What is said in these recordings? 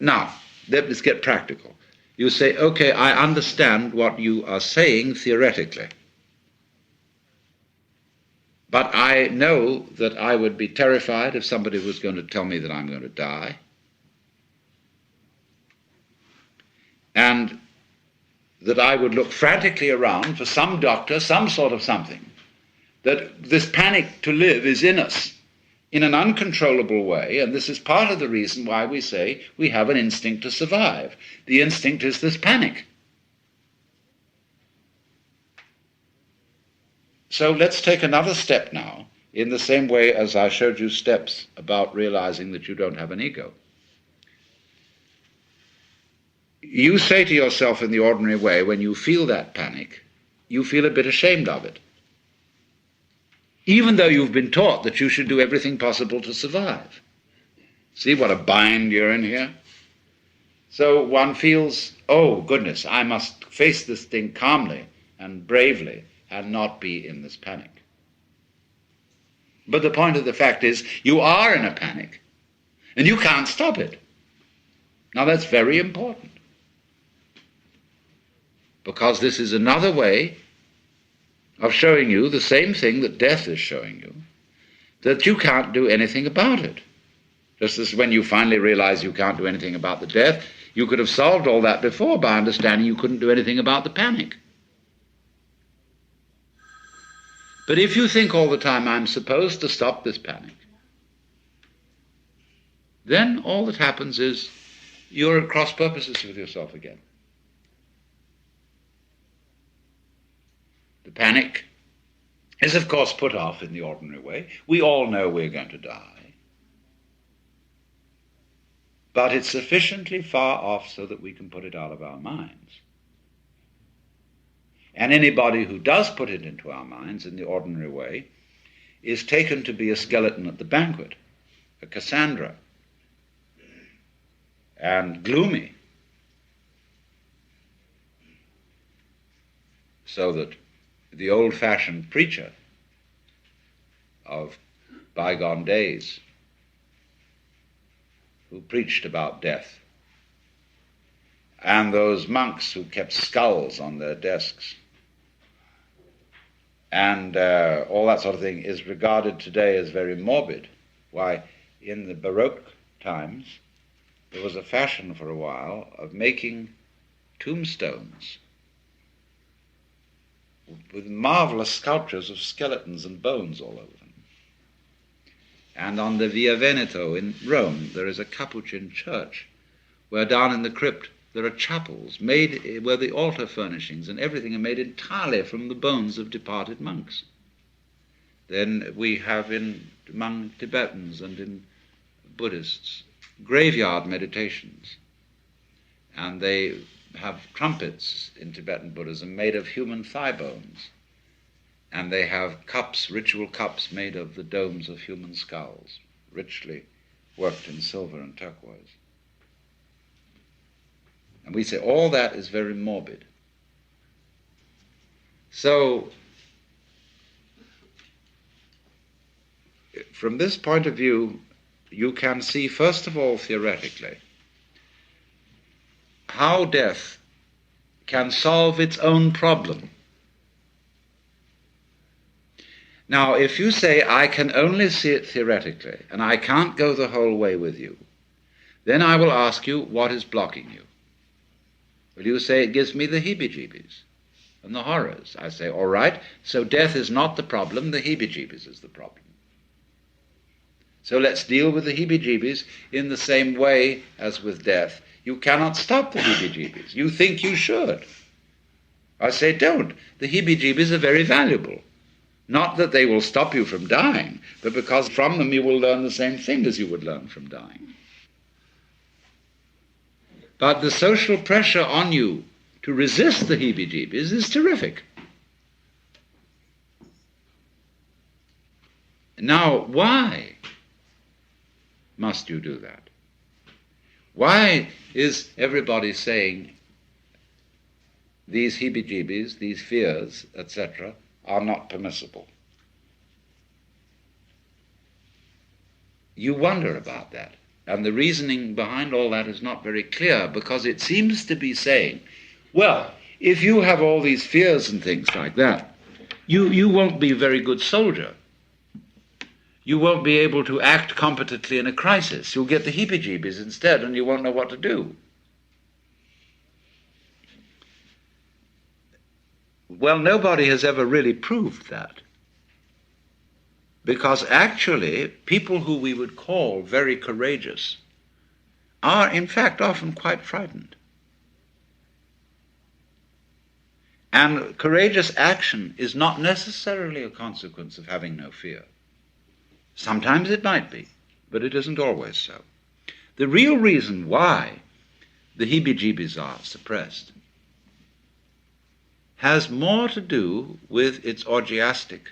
Now, let's get practical. You say, okay, I understand what you are saying theoretically, but I know that I would be terrified if somebody was going to tell me that I'm going to die. And that I would look frantically around for some doctor, some sort of something, that this panic to live is in us in an uncontrollable way, and this is part of the reason why we say we have an instinct to survive. The instinct is this panic. So let's take another step now, in the same way as I showed you steps about realizing that you don't have an ego. You say to yourself in the ordinary way, when you feel that panic, you feel a bit ashamed of it, even though you've been taught that you should do everything possible to survive. See what a bind you're in here? So one feels, oh goodness, I must face this thing calmly and bravely and not be in this panic. But the point of the fact is, you are in a panic, and you can't stop it. Now that's very important, because this is another way of showing you the same thing that death is showing you, that you can't do anything about it. Just as when you finally realize you can't do anything about the death, you could have solved all that before by understanding you couldn't do anything about the panic. But if you think all the time, I'm supposed to stop this panic, then all that happens is you're at cross purposes with yourself again. The panic is, of course, put off in the ordinary way. We all know we're going to die. But it's sufficiently far off so that we can put it out of our minds. And anybody who does put it into our minds in the ordinary way is taken to be a skeleton at the banquet, a Cassandra, and gloomy, so that the old-fashioned preacher of bygone days who preached about death, and those monks who kept skulls on their desks, and all that sort of thing, is regarded today as very morbid. Why, in the Baroque times, there was a fashion for a while of making tombstones with marvelous sculptures of skeletons and bones all over them. And on the Via Veneto in Rome, there is a Capuchin church where down in the crypt there are chapels made where the altar furnishings and everything are made entirely from the bones of departed monks. Then we have among Tibetans and in Buddhists graveyard meditations, and they have trumpets in Tibetan Buddhism made of human thigh bones, and they have cups, ritual cups made of the domes of human skulls, richly worked in silver and turquoise. And we say all that is very morbid. So, from this point of view, you can see, first of all, theoretically, how death can solve its own problem. Now, if you say, I can only see it theoretically, and I can't go the whole way with you, then I will ask you, what is blocking you? Will you say, it gives me the heebie-jeebies and the horrors? I say, all right, so death is not the problem, the heebie-jeebies is the problem. So let's deal with the heebie-jeebies in the same way as with death. You cannot stop the heebie-jeebies. You think you should. I say, don't. The heebie-jeebies are very valuable. Not that they will stop you from dying, but because from them you will learn the same thing as you would learn from dying. But the social pressure on you to resist the heebie-jeebies is terrific. Now, why must you do that? Why is everybody saying these heebie-jeebies, these fears, etc., are not permissible? You wonder about that. And the reasoning behind all that is not very clear, because it seems to be saying, well, if you have all these fears and things like that, you won't be a very good soldier. You won't be able to act competently in a crisis. You'll get the heebie-jeebies instead, and you won't know what to do. Well, nobody has ever really proved that. Because actually, people who we would call very courageous are, in fact, often quite frightened. And courageous action is not necessarily a consequence of having no fear. Sometimes it might be, but it isn't always so. The real reason why the heebie-jeebies are suppressed has more to do with its orgiastic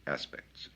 aspects.